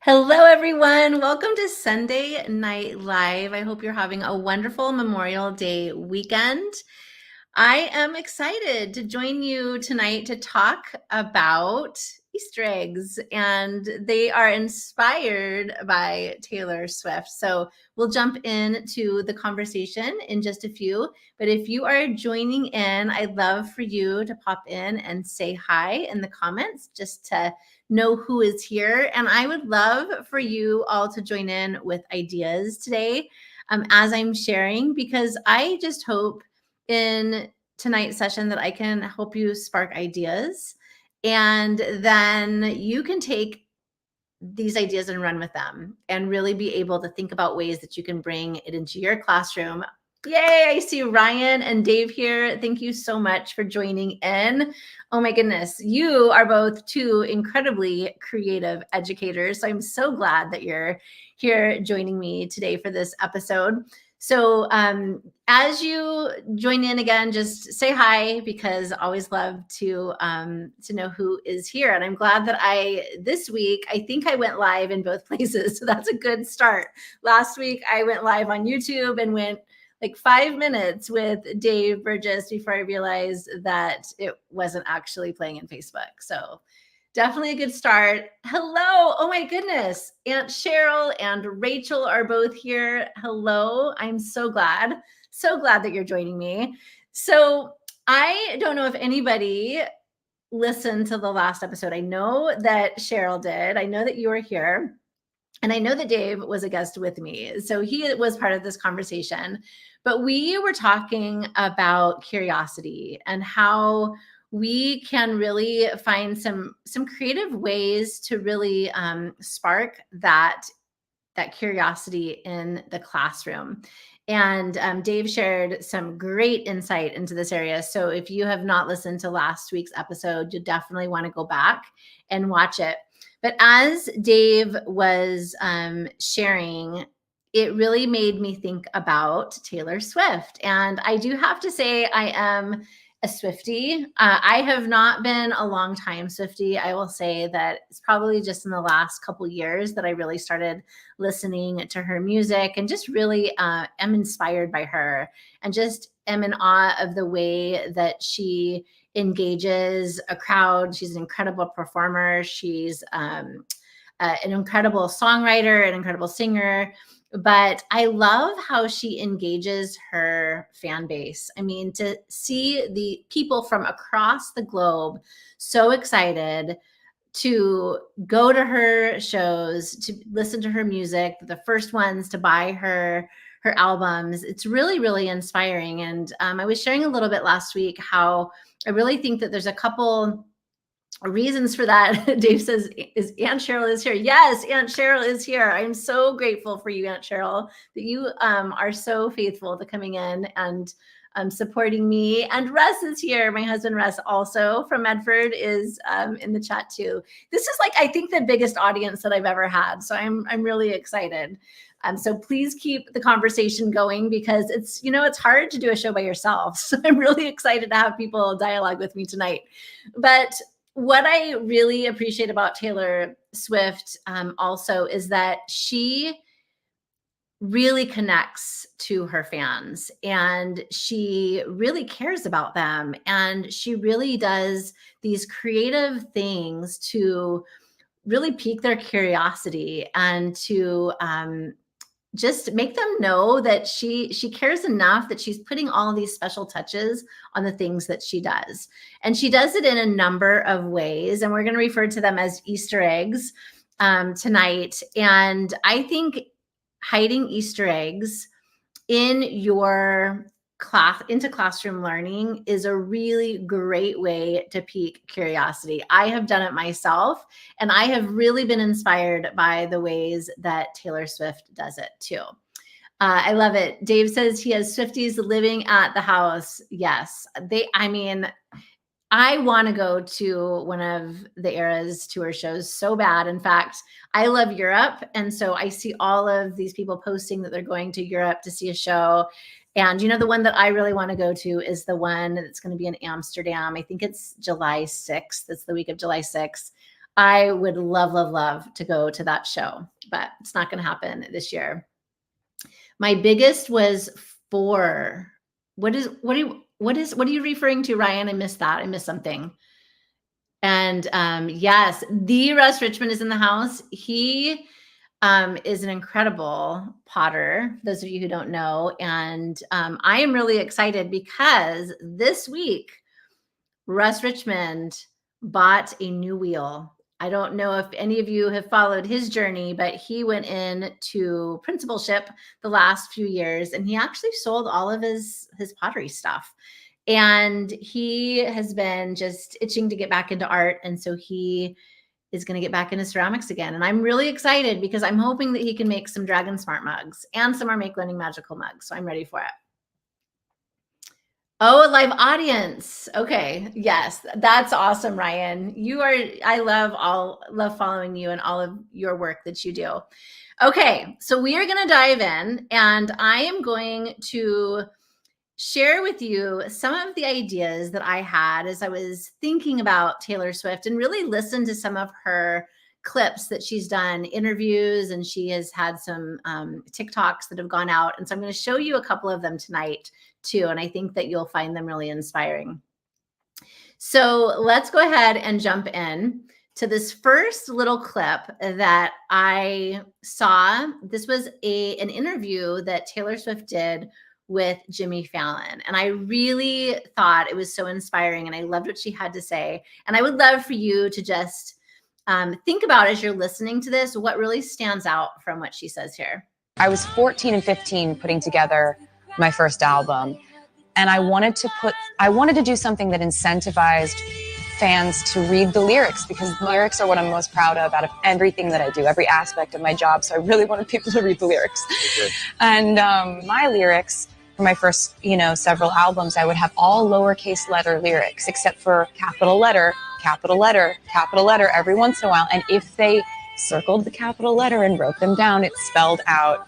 Hello, everyone. Welcome to Sunday Night Live. I hope you're having a wonderful Memorial Day weekend. I am excited to join you tonight to talk about Easter eggs, and they are inspired by Taylor Swift. So we'll jump into the conversation in just a few. But if you are joining in, I'd love for you to pop in and say hi in the comments just to know who is here. And I would love for you all to join in with ideas today as I'm sharing, because I just hope in tonight's session that I can help you spark ideas, and then you can take these ideas and run with them and really be able to think about ways that you can bring it into your classroom. Yay, I see Ryan and Dave here. Thank you so much for joining in. Oh my goodness, you are both two incredibly creative educators. So I'm so glad that you're here joining me today for this episode. So as you join in again, just say hi, because I always love to know who is here. And I'm glad that this week, I think I went live in both places. So that's a good start. Last week, I went live on YouTube and went like 5 minutes with Dave Burgess before I realized that it wasn't actually playing in Facebook. So definitely a good start. Hello. Oh my goodness. Aunt Cheryl and Rachel are both here. Hello. I'm so glad that you're joining me. So I don't know if anybody listened to the last episode. I know that Cheryl did. I know that you were here. And I know that Dave was a guest with me. So he was part of this conversation. But we were talking about curiosity and how we can really find some creative ways to really spark that curiosity in the classroom. And Dave shared some great insight into this area. So if you have not listened to last week's episode, you definitely want to go back and watch it. But as Dave was sharing, it really made me think about Taylor Swift. And I do have to say, I am a Swiftie. I have not been a long time Swiftie. I will say that it's probably just in the last couple years that I really started listening to her music, and just really am inspired by her, and just am in awe of the way that she engages a crowd. She's an incredible performer. She's an incredible songwriter, an incredible singer. But I love how she engages her fan base. I mean, to see the people from across the globe so excited to go to her shows, to listen to her music, the first ones to buy her albums. It's really, really inspiring. And I was sharing a little bit last week how I really think that there's a couple reasons for that. Dave says, is Aunt Cheryl is here? Yes, Aunt Cheryl is here. I'm so grateful for you, Aunt Cheryl, that you are so faithful to coming in and supporting me. And Russ is here. My husband, Russ, also from Medford, is in the chat too. This is like, I think, the biggest audience that I've ever had. So I'm really excited. So please keep the conversation going, because it's hard to do a show by yourself. So I'm really excited to have people dialogue with me tonight. But what I really appreciate about Taylor Swift also is that she really connects to her fans, and she really cares about them, and she really does these creative things to really pique their curiosity, and to just make them know that she cares enough that she's putting all of these special touches on the things that she does. And she does it in a number of ways, and we're going to refer to them as Easter eggs tonight. And I think hiding Easter eggs in your classroom learning is a really great way to pique curiosity. I have done it myself, and I have really been inspired by the ways that Taylor Swift does it too. I love it. Dave says he has Swifties living at the house. Yes, I want to go to one of the Eras tour shows so bad. In fact, I love Europe. And so I see all of these people posting that they're going to Europe to see a show. And the one that I really want to go to is the one that's going to be in Amsterdam. I think it's July 6th. It's the week of July 6th. I would love, love, love to go to that show, but it's not going to happen this year. My biggest was 4. What are you referring to, Ryan? I missed that. I missed something. And yes, the Russ Richmond is in the house. He is an incredible potter, those of you who don't know. And I am really excited because this week, Russ Richmond bought a new wheel. I don't know if any of you have followed his journey, but he went into principalship the last few years, and he actually sold all of his pottery stuff. And he has been just itching to get back into art. And so he is going to get back into ceramics again. And I'm really excited because I'm hoping that he can make some Dragon Smart mugs and some are Make Learning Magical mugs. So I'm ready for it. Oh, a live audience. Okay. Yes. That's awesome, Ryan. I love following you and all of your work that you do. Okay. So we are going to dive in, and I am going to share with you some of the ideas that I had as I was thinking about Taylor Swift, and really listen to some of her clips that she's done, interviews, and she has had some TikToks that have gone out. And so I'm going to show you a couple of them tonight too. And I think that you'll find them really inspiring. So let's go ahead and jump in to this first little clip that I saw. This was an interview that Taylor Swift did with Jimmy Fallon. And I really thought it was so inspiring, and I loved what she had to say. And I would love for you to just think about, as you're listening to this, what really stands out from what she says here. I was 14 and 15 putting together my first album, and I wanted to do something that incentivized fans to read the lyrics, because the lyrics are what I'm most proud of out of everything that I do, every aspect of my job. So I really wanted people to read the lyrics. Okay. And my lyrics for my first, several albums, I would have all lowercase letter lyrics, except for capital letter, capital letter, capital letter every once in a while. And if they circled the capital letter and wrote them down, it spelled out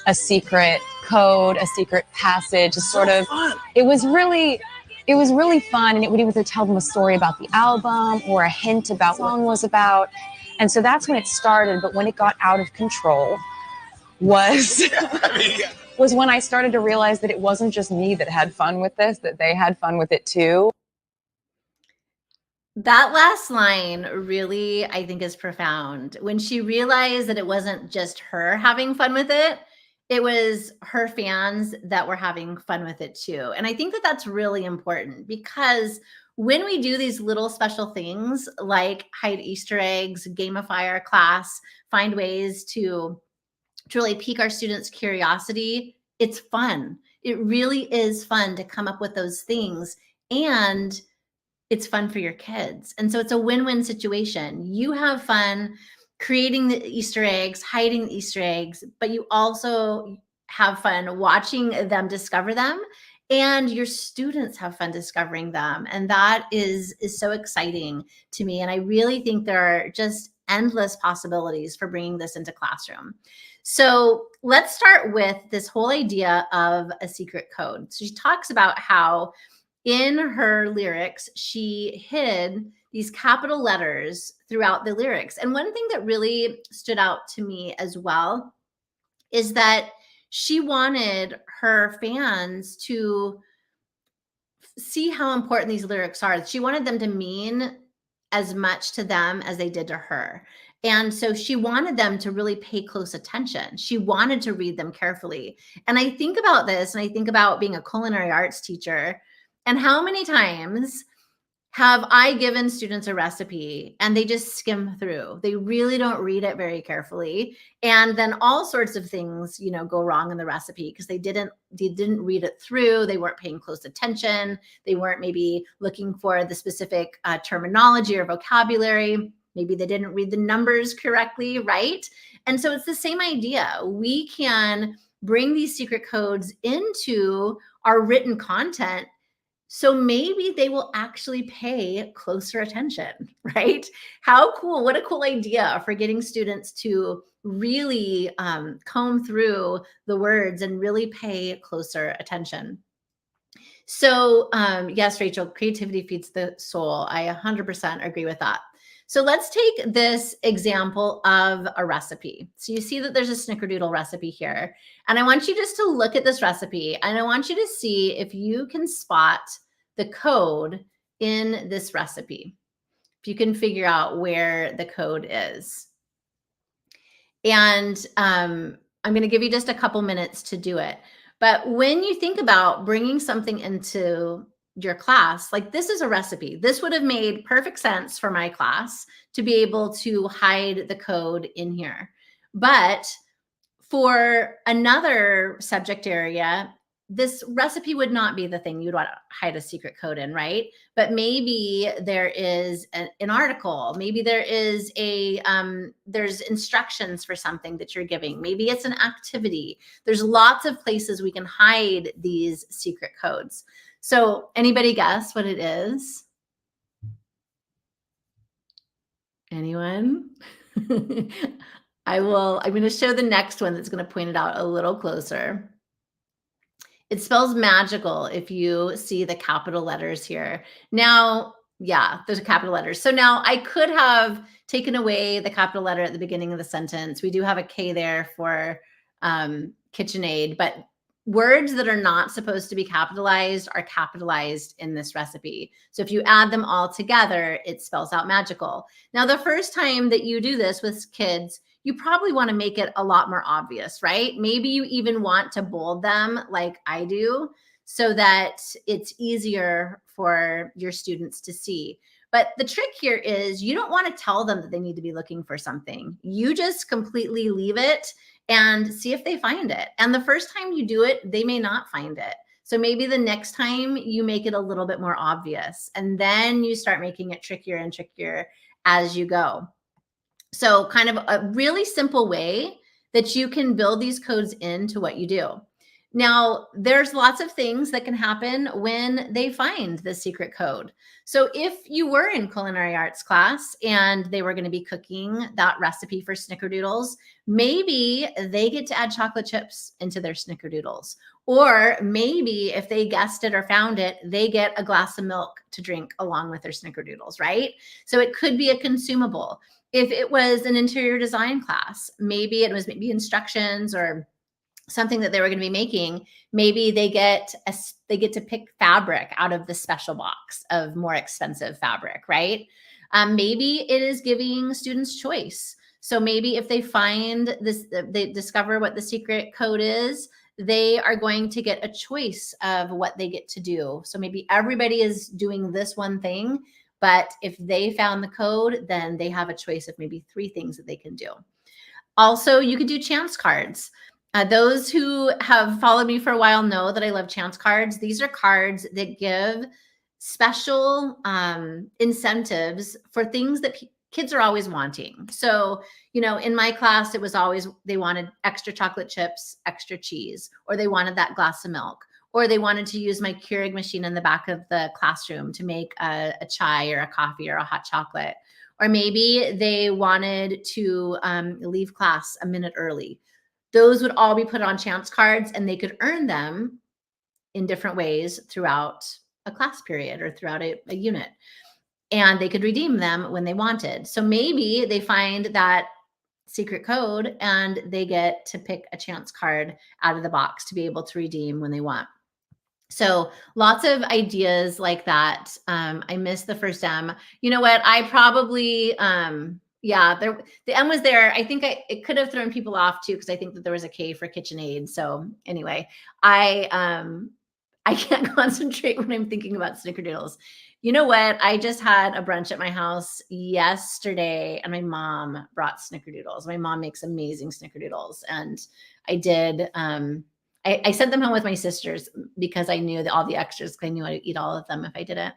a secret code, a secret passage, it was really fun. And it would either tell them a story about the album or a hint about what the song was about. And so that's when it started. But when it got out of control was when I started to realize that it wasn't just me that had fun with this, that they had fun with it too. That last line really, I think, is profound. When she realized that it wasn't just her having fun with it, it was her fans that were having fun with it too. And I think that that's really important, because when we do these little special things like hide Easter eggs, gamify our class, find ways to really pique our students' curiosity, it's fun. It really is fun to come up with those things, and it's fun for your kids. And so it's a win-win situation. You have fun creating the Easter eggs, hiding the Easter eggs, but you also have fun watching them discover them, and your students have fun discovering them. And that is so exciting to me. And I really think there are just endless possibilities for bringing this into classroom. So let's start with this whole idea of a secret code. So she talks about how in her lyrics, she hid these capital letters throughout the lyrics. And one thing that really stood out to me as well is that she wanted her fans to see how important these lyrics are. She wanted them to mean as much to them as they did to her. And so she wanted them to really pay close attention. She wanted to read them carefully. And I think about this, and I think about being a culinary arts teacher, and how many times have I given students a recipe and they just skim through? They really don't read it very carefully. And then all sorts of things, go wrong in the recipe because they didn't read it through. They weren't paying close attention. They weren't maybe looking for the specific terminology or vocabulary. Maybe they didn't read the numbers correctly, right? And so it's the same idea. We can bring these secret codes into our written content, so maybe they will actually pay closer attention, right? How cool. What a cool idea for getting students to really comb through the words and really pay closer attention. So yes, Rachel, creativity feeds the soul. I 100% agree with that. So let's take this example of a recipe. So you see that there's a snickerdoodle recipe here. And I want you just to look at this recipe and I want you to see if you can spot the code in this recipe. If you can figure out where the code is. And I'm going to give you just a couple minutes to do it. But when you think about bringing something into your class, like this is a recipe. This would have made perfect sense for my class to be able to hide the code in here. But for another subject area, this recipe would not be the thing you'd want to hide a secret code in, right? But maybe there is an article, maybe there is there's instructions for something that you're giving. Maybe it's an activity. There's lots of places we can hide these secret codes. So anybody guess what it is? Anyone? I'm going to show the next one that's going to point it out a little closer. It spells magical if you see the capital letters here. Now, yeah, there's capital letters. So now I could have taken away the capital letter at the beginning of the sentence. We do have a K there for KitchenAid, but words that are not supposed to be capitalized are capitalized in this recipe. So if you add them all together, it spells out magical. Now, the first time that you do this with kids, you probably want to make it a lot more obvious, right? Maybe you even want to bold them like I do so that it's easier for your students to see. But the trick here is you don't want to tell them that they need to be looking for something. You just completely leave it and see if they find it. And the first time you do it, they may not find it. So maybe the next time you make it a little bit more obvious, and then you start making it trickier and trickier as you go. So kind of a really simple way that you can build these codes into what you do. Now, there's lots of things that can happen when they find the secret code. So if you were in culinary arts class and they were going to be cooking that recipe for snickerdoodles, maybe they get to add chocolate chips into their snickerdoodles. Or maybe if they guessed it or found it, they get a glass of milk to drink along with their snickerdoodles, right? So it could be a consumable. If it was an interior design class, maybe it was instructions or something that they were going to be making, maybe they get to pick fabric out of the special box of more expensive fabric, right? Maybe it is giving students choice. So maybe if they find this, they discover what the secret code is, they are going to get a choice of what they get to do. So maybe everybody is doing this one thing, but if they found the code, then they have a choice of maybe 3 things that they can do. Also, you could do chance cards. Those who have followed me for a while know that I love chance cards. These are cards that give special incentives for things that kids are always wanting. So, in my class, it was always they wanted extra chocolate chips, extra cheese, or they wanted that glass of milk, or they wanted to use my Keurig machine in the back of the classroom to make a chai or a coffee or a hot chocolate. Or maybe they wanted to leave class a minute early. Those would all be put on chance cards and they could earn them in different ways throughout a class period or throughout a unit. And they could redeem them when they wanted. So maybe they find that secret code and they get to pick a chance card out of the box to be able to redeem when they want. So lots of ideas like that. I missed the first M. You know what? I probably, the M was there. I think it could have thrown people off too, because I think that there was a K for KitchenAid. So anyway, I can't concentrate when I'm thinking about snickerdoodles. You know what? I just had a brunch at my house yesterday and my mom brought snickerdoodles. My mom makes amazing snickerdoodles. And I did, I sent them home with my sisters because I knew that all the extras, because I knew I'd eat all of them if I didn't.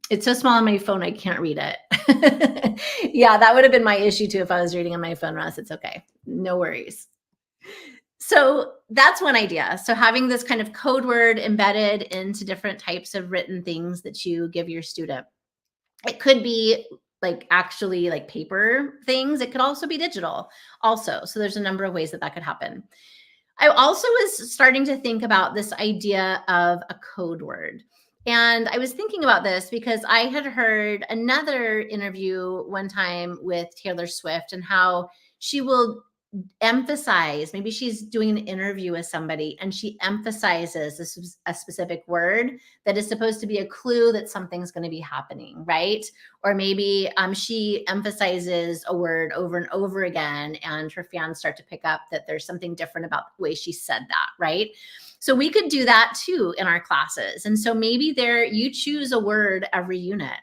It's so small on my phone, I can't read it. Yeah, that would have been my issue too if I was reading on my phone, Russ. It's okay. No worries. So that's one idea. So having this kind of code word embedded into different types of written things that you give your student. It could be actually paper things. It could also be digital also. So there's a number of ways that could happen. I also was starting to think about this idea of a code word. And I was thinking about this because I had heard another interview one time with Taylor Swift and how she will emphasize, maybe she's doing an interview with somebody and she emphasizes a specific word that is supposed to be a clue that something's going to be happening, right? Or maybe she emphasizes a word over and over again and her fans start to pick up that there's something different about the way she said that, right? So we could do that too in our classes. And so maybe there you choose a word every unit.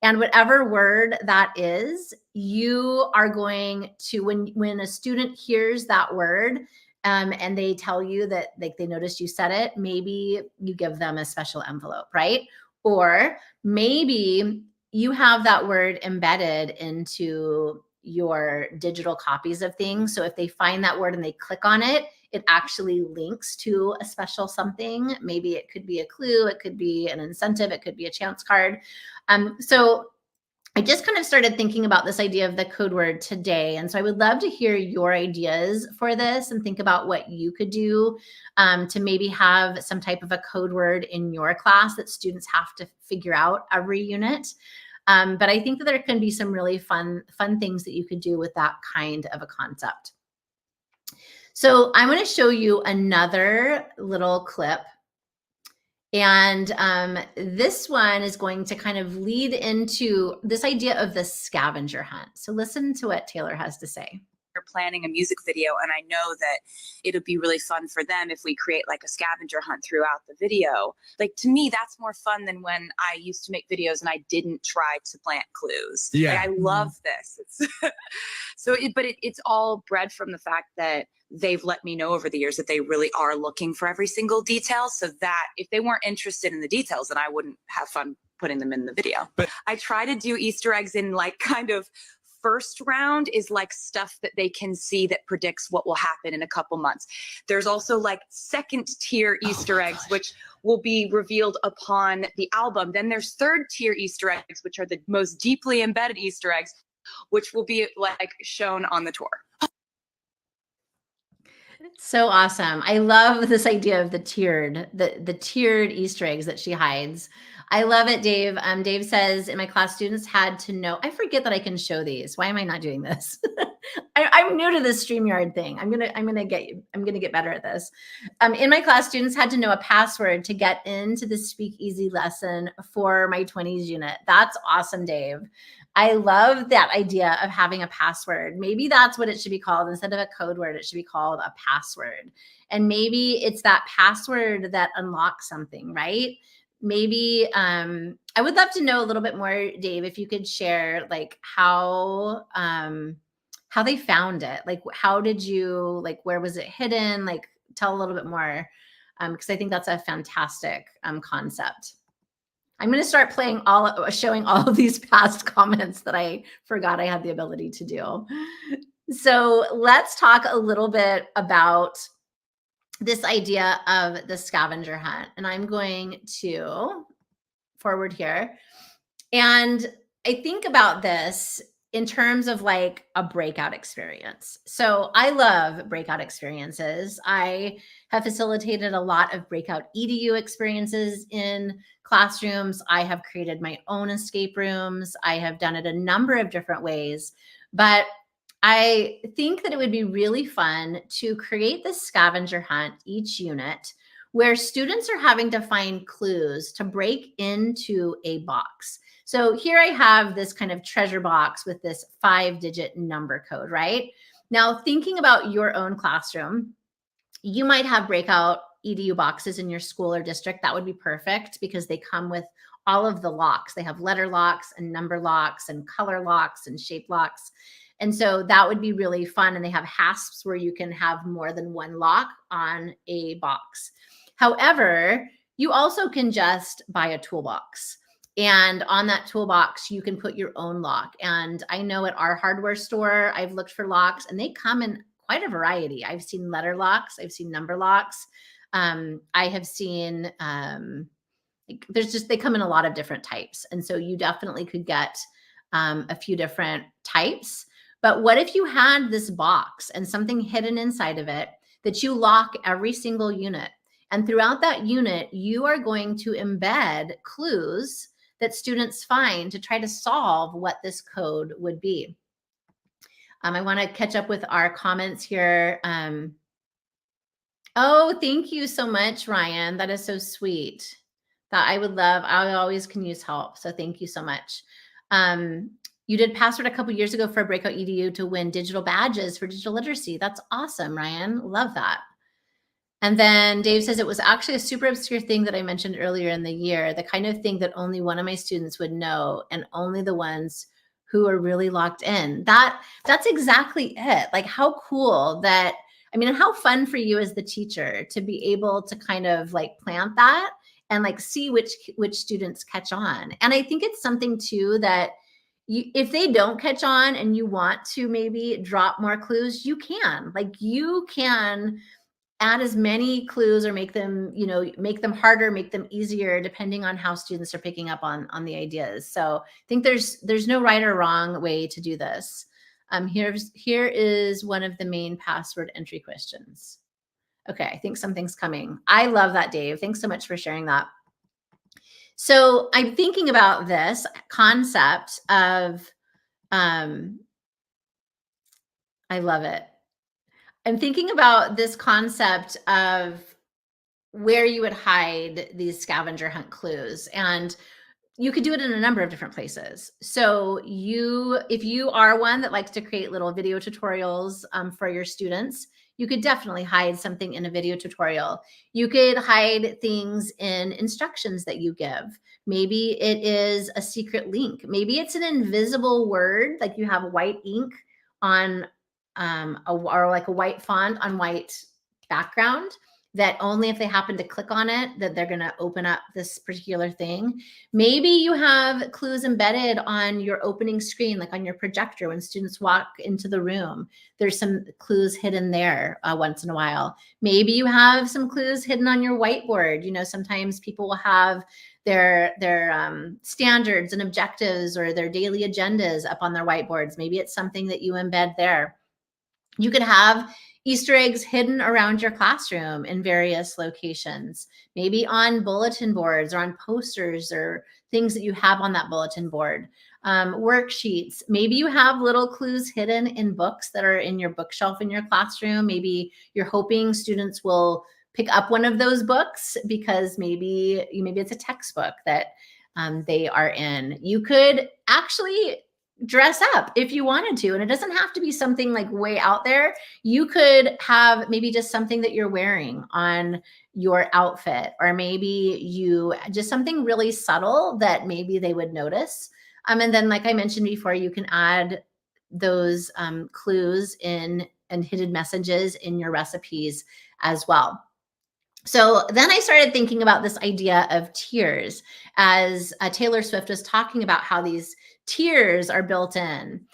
And whatever word that is, you are going to, when a student hears that word and they tell you that like they noticed you said it, maybe you give them a special envelope, right? Or maybe you have that word embedded into your digital copies of things. So if they find that word and they click on it, it actually links to a special something. Maybe it could be a clue, it could be an incentive, it could be a chance card. So I just kind of started thinking about this idea of the code word today. And so I would love to hear your ideas for this and think about what you could do to maybe have some type of a code word in your class that students have to figure out every unit. But I think that there can be some really fun things that you could do with that kind of a concept. So I'm going to show you another little clip. And this one is going to kind of lead into this idea of the scavenger hunt. So listen to what Taylor has to say. We're planning a music video, and I know that it'll be really fun for them if we create like a scavenger hunt throughout the video. Like, to me, that's more fun than when I used to make videos and I didn't try to plant clues. Yeah. Like, I love this. It's all bred from the fact that they've let me know over the years that they really are looking for every single detail, so that if they weren't interested in the details, then I wouldn't have fun putting them in the video. But I try to do Easter eggs in like kind of first round is like stuff that they can see that predicts what will happen in a couple months. There's also like second tier Easter eggs, which will be revealed upon the album. Then there's third tier Easter eggs, which are the most deeply embedded Easter eggs, which will be like shown on the tour. So awesome. I love this idea of the tiered Easter eggs that she hides. I love it, Dave. Dave says, in my class, students had to know. I forget that I can show these. Why am I not doing this? I'm new to this StreamYard thing. I'm gonna get better at this. In my class, students had to know a password to get into the speakeasy lesson for my 20s unit. That's awesome, Dave. I love that idea of having a password. Maybe that's what it should be called. Instead of a code word, it should be called a password. And maybe it's that password that unlocks something, right? Maybe I would love to know a little bit more, Dave, if you could share like how they found it. Like, how did you, like, where was it hidden? Like, tell a little bit more, because I think that's a fantastic concept. I'm going to start showing all of these past comments that I forgot I had the ability to do. So let's talk a little bit about this idea of the scavenger hunt. And I'm going to forward here. And I think about this in terms of like a breakout experience. So I love breakout experiences. I have facilitated a lot of breakout EDU experiences in classrooms. I have created my own escape rooms. I have done it a number of different ways, but I think that it would be really fun to create this scavenger hunt each unit where students are having to find clues to break into a box. So here I have this kind of treasure box with this 5-digit number code, right? Now, thinking about your own classroom, you might have breakout EDU boxes in your school or district. That would be perfect because they come with all of the locks. They have letter locks and number locks and color locks and shape locks. And so that would be really fun. And they have hasps where you can have more than one lock on a box. However, you also can just buy a toolbox. And on that toolbox, you can put your own lock. And I know at our hardware store, I've looked for locks and they come in quite a variety. I've seen letter locks. I've seen number locks. I have seen, they come in a lot of different types. And so you definitely could get a few different types. But what if you had this box and something hidden inside of it that you lock every single unit? And throughout that unit, you are going to embed clues that students find to try to solve what this code would be. I want to catch up with our comments here. Oh, thank you so much, Ryan. That is so sweet. That I would love. I always can use help. So thank you so much. You did Password a couple years ago for Breakout EDU to win digital badges for digital literacy. That's awesome, Ryan. Love that. And then Dave says it was actually a super obscure thing that I mentioned earlier in the year, the kind of thing that only one of my students would know and only the ones who are really locked in. That's exactly it. Like how cool that, I mean, and how fun for you as the teacher to be able to kind of like plant that and like see which students catch on. And I think it's something too that if they don't catch on and you want to maybe drop more clues, you can. Like you can add as many clues or make them, you know, make them harder, make them easier, depending on how students are picking up on the ideas. So I think there's no right or wrong way to do this. Here is one of the main password entry questions. Okay, I think something's coming. I love that, Dave. Thanks so much for sharing that. So I'm thinking about this concept of, I love it. I'm thinking about this concept of where you would hide these scavenger hunt clues. And you could do it in a number of different places. So if you are one that likes to create little video tutorials for your students, you could definitely hide something in a video tutorial. You could hide things in instructions that you give. Maybe it is a secret link. Maybe it's an invisible word, like you have white ink on or like a white font on white background, that only if they happen to click on it that they're going to open up this particular thing. Maybe you have clues embedded on your opening screen, like on your projector when students walk into the room. There's some clues hidden there once in a while. Maybe you have some clues hidden on your whiteboard. You know, sometimes people will have their standards and objectives or their daily agendas up on their whiteboards. Maybe it's something that you embed there. You could have Easter eggs hidden around your classroom in various locations, maybe on bulletin boards or on posters or things that you have on that bulletin board. Worksheets. Maybe you have little clues hidden in books that are in your bookshelf in your classroom. Maybe you're hoping students will pick up one of those books because maybe it's a textbook that they are in. You could actually dress up if you wanted to, and it doesn't have to be something like way out there. You could have maybe just something that you're wearing on your outfit, or maybe you just something really subtle that maybe they would notice. And then, like I mentioned before, you can add those clues in and hidden messages in your recipes as well. So then I started thinking about this idea of tiers, as Taylor Swift was talking about how these tiers are built in.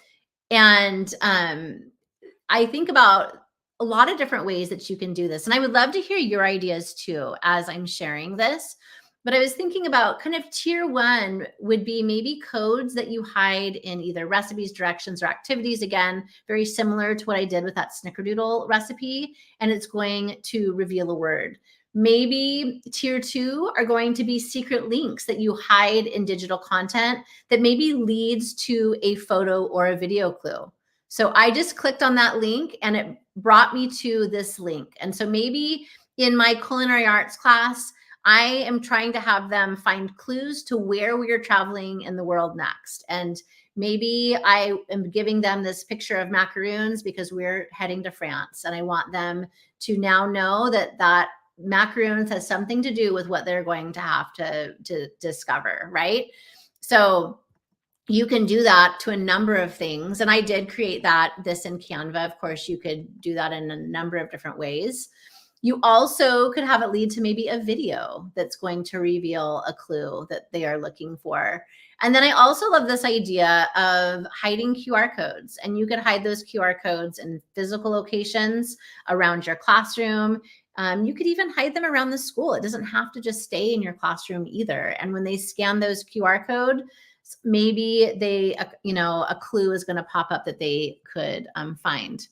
And I think about a lot of different ways that you can do this. And I would love to hear your ideas too as I'm sharing this. But I was thinking about kind of tier one would be maybe codes that you hide in either recipes, directions, or activities. Again, very similar to what I did with that snickerdoodle recipe. And it's going to reveal a word. Maybe tier two are going to be secret links that you hide in digital content that maybe leads to a photo or a video clue. So I just clicked on that link and it brought me to this link. And so maybe in my culinary arts class, I am trying to have them find clues to where we are traveling in the world next. And maybe I am giving them this picture of macaroons because we're heading to France. And I want them to now know that macaroons has something to do with what they're going to have to discover, right? So you can do that to a number of things. And I did create this in Canva. Of course, you could do that in a number of different ways. You also could have it lead to maybe a video that's going to reveal a clue that they are looking for. And then I also love this idea of hiding QR codes. And you could hide those QR codes in physical locations around your classroom. You could even hide them around the school. It doesn't have to just stay in your classroom either. And when they scan those QR code, maybe a clue is going to pop up that they could find.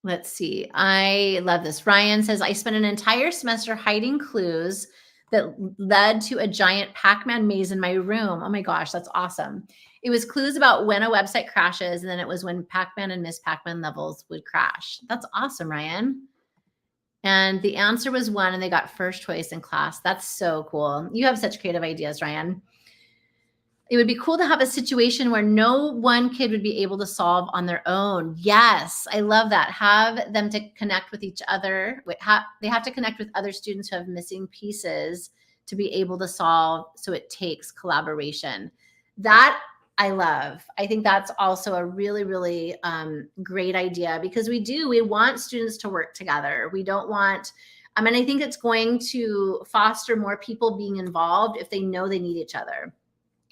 Let's see. I love this. Ryan says, I spent an entire semester hiding clues that led to a giant Pac-Man maze in my room. Oh my gosh, that's awesome. It was clues about when a website crashes, and then it was when Pac-Man and Miss Pac-Man levels would crash. That's awesome, Ryan. And the answer was 1, and they got first choice in class. That's so cool. You have such creative ideas, Ryan. It would be cool to have a situation where no one kid would be able to solve on their own. Yes, I love that. Have them to connect with each other. They have to connect with other students who have missing pieces to be able to solve. So it takes collaboration. That I love. I think that's also a really, really great idea, because we want students to work together. We don't want, I think it's going to foster more people being involved if they know they need each other.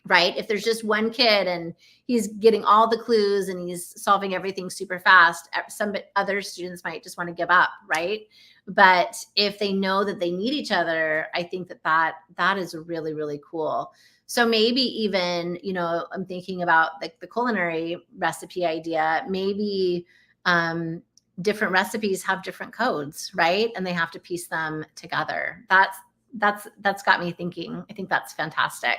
Right? If there's just one kid and he's getting all the clues and he's solving everything super fast, some other students might just want to give up, right? But if they know that they need each other, I think that is really, really cool. So maybe even, I'm thinking about like the culinary recipe idea, maybe different recipes have different codes, right? And they have to piece them together. That's got me thinking. I think that's fantastic.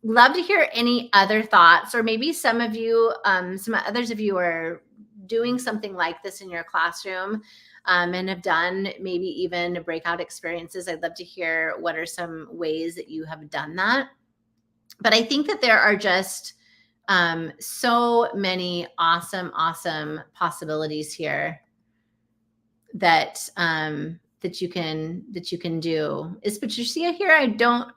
Love to hear any other thoughts, or maybe some others of you are doing something like this in your classroom, and have done maybe even breakout experiences. I'd love to hear what are some ways that you have done that. But I think that there are just so many awesome possibilities here that that you can do. Is Patricia here? I don't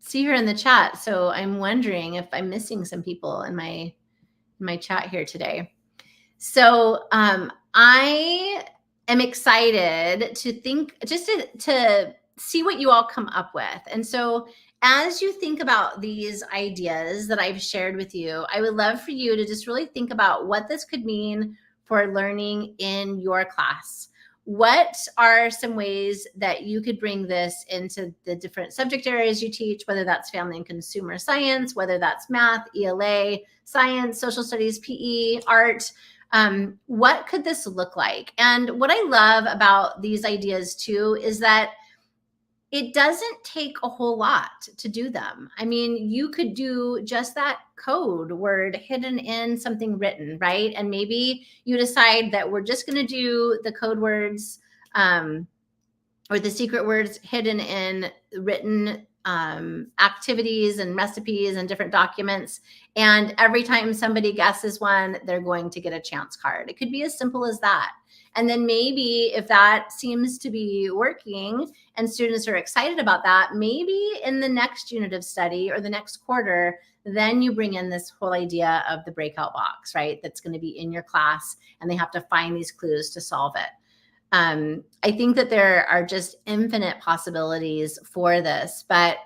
see her in the chat, so I'm wondering if I'm missing some people in my chat here today. So I am excited to think, just to see what you all come up with. And so as you think about these ideas that I've shared with you, I would love for you to just really think about what this could mean for learning in your class. What are some ways that you could bring this into the different subject areas you teach, whether that's family and consumer science, whether that's math, ELA, science, social studies, PE, art? What could this look like? And what I love about these ideas too is that it doesn't take a whole lot to do them. You could do just that code word hidden in something written, right? And maybe you decide that we're just going to do the code words or the secret words hidden in written activities and recipes and different documents. And every time somebody guesses one, they're going to get a chance card. It could be as simple as that. And then maybe if that seems to be working and students are excited about that, maybe in the next unit of study or the next quarter, then you bring in this whole idea of the breakout box, right? That's going to be in your class, and they have to find these clues to solve it. I think that there are just infinite possibilities for this. But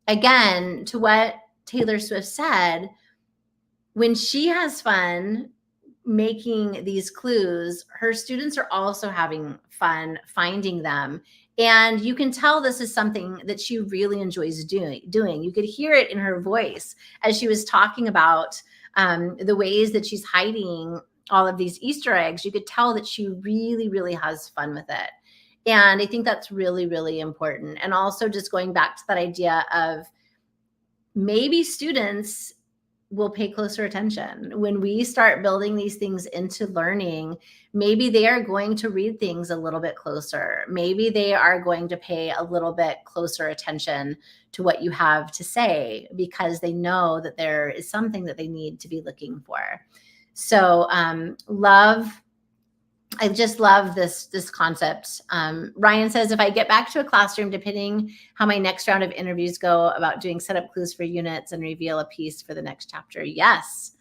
again, to what Taylor Swift said, when she has fun making these clues, her students are also having fun finding them. And you can tell this is something that she really enjoys doing. You could hear it in her voice as she was talking about the ways that she's hiding all of these Easter eggs. You could tell that she really, really has fun with it. And I think that's really, really important. And also just going back to that idea of maybe students will pay closer attention. When we start building these things into learning, maybe they are going to read things a little bit closer. Maybe they are going to pay a little bit closer attention to what you have to say, because they know that there is something that they need to be looking for. So I just love this concept. Ryan says, if I get back to a classroom, depending how my next round of interviews go, about doing setup clues for units and reveal a piece for the next chapter. Yes,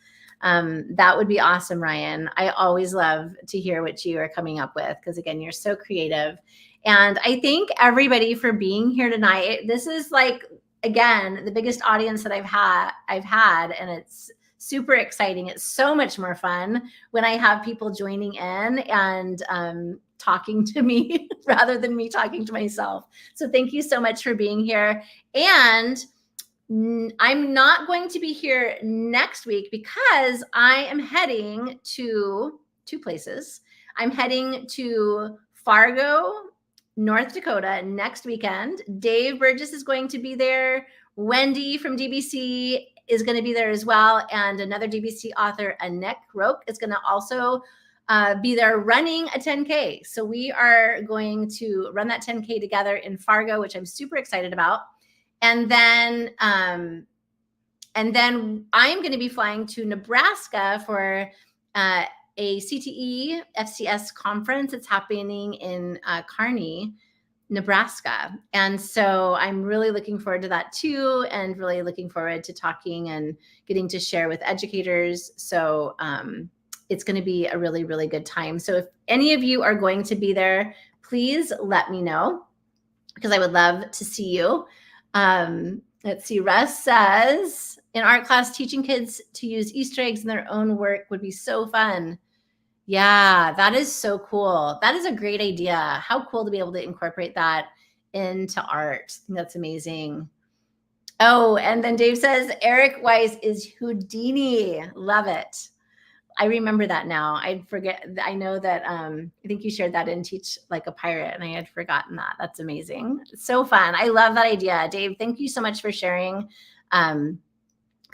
that would be awesome, Ryan. I always love to hear what you are coming up with, because again, you're so creative. And I thank everybody for being here tonight. This is like, again, the biggest audience that I've had, and it's super exciting. It's so much more fun when I have people joining in and talking to me rather than me talking to myself. So thank you so much for being here. And I'm not going to be here next week because I am heading to two places. I'm heading to Fargo, North Dakota next weekend. Dave Burgess is going to be there. Wendy from DBC is going to be there as well. And another DBC author, Annette Roque, is going to also be there running a 10K. So we are going to run that 10K together in Fargo, which I'm super excited about. And then I'm going to be flying to Nebraska for a CTE FCS conference. It's happening in Kearney, Nebraska. And so I'm really looking forward to that too, and really looking forward to talking and getting to share with educators. So it's going to be a really, really good time. So if any of you are going to be there, please let me know, because I would love to see you. Let's see, Russ says, in art class, teaching kids to use Easter eggs in their own work would be so fun. Yeah, that is so cool. That is a great idea. How cool to be able to incorporate that into art. I think that's amazing. Oh, and then Dave says, Eric Weiss is Houdini. Love it. I remember that now. I forget. I know that I think you shared that in Teach Like a Pirate, and I had forgotten that. That's amazing. It's so fun. I love that idea. Dave, thank you so much for sharing kind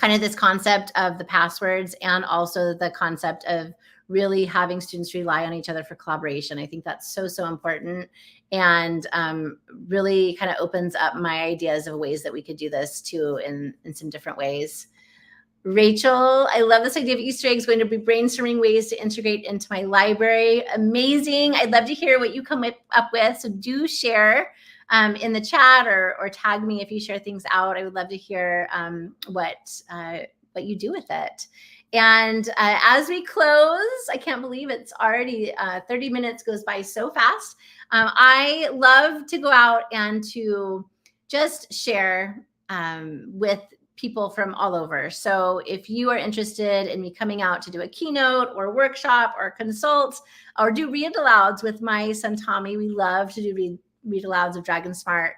of this concept of the passwords, and also the concept of really having students rely on each other for collaboration. I think that's so, so important, and really kind of opens up my ideas of ways that we could do this too in some different ways. Rachel, I love this idea of Easter eggs. Going to be brainstorming ways to integrate into my library. Amazing. I'd love to hear what you come up with. So do share in the chat, or tag me if you share things out. I would love to hear what you do with it. And as we close, I can't believe it's already 30 minutes goes by so fast. I love to go out and to just share with people from all over. So if you are interested in me coming out to do a keynote or workshop or consult or do read alouds with my son Tommy, we love to do read alouds of Dragon Smart.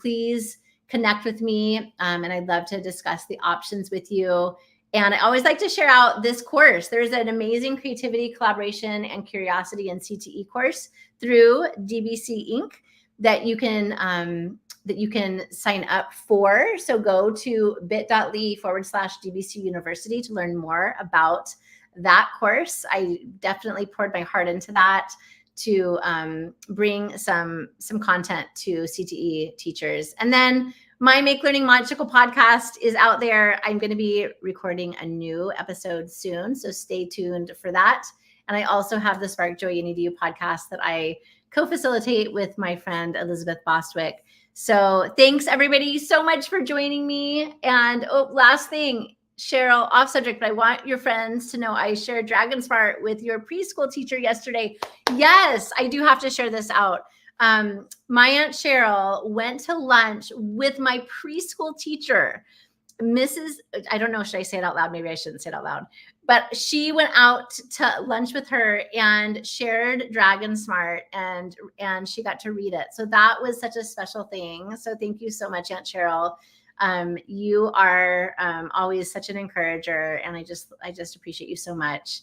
Please connect with me, and I'd love to discuss the options with you. And I always like to share out this course. There's an amazing creativity, collaboration, and curiosity in CTE course through DBC Inc. that you can sign up for. So go to bit.ly/DBC University to learn more about that course. I definitely poured my heart into that to bring some content to CTE teachers. And then my Make Learning Logical podcast is out there. I'm going to be recording a new episode soon, so stay tuned for that. And I also have the Spark Joy in EDU podcast that I co-facilitate with my friend Elizabeth Bostwick. So thanks everybody so much for joining me. And last thing, Cheryl, off subject, but I want your friends to know I shared Dragon Smart with your preschool teacher yesterday. Yes, I do have to share this out. My Aunt Cheryl went to lunch with my preschool teacher, Mrs. I don't know, should I say it out loud? Maybe I shouldn't say it out loud. But she went out to lunch with her and shared Dragon Smart, and she got to read it. So that was such a special thing. So thank you so much, Aunt Cheryl. You are always such an encourager, and I just appreciate you so much.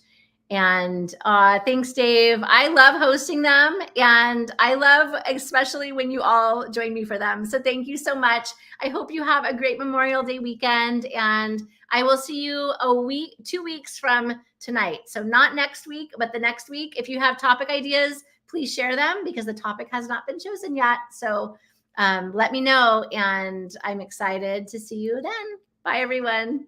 And thanks, Dave. I love hosting them, and I love especially when you all join me for them. So thank you so much. I hope you have a great Memorial Day weekend, and I will see you 2 weeks from tonight. So not next week, but the next week. If you have topic ideas, please share them, because the topic has not been chosen yet. So let me know, and I'm excited to see you then. Bye, everyone.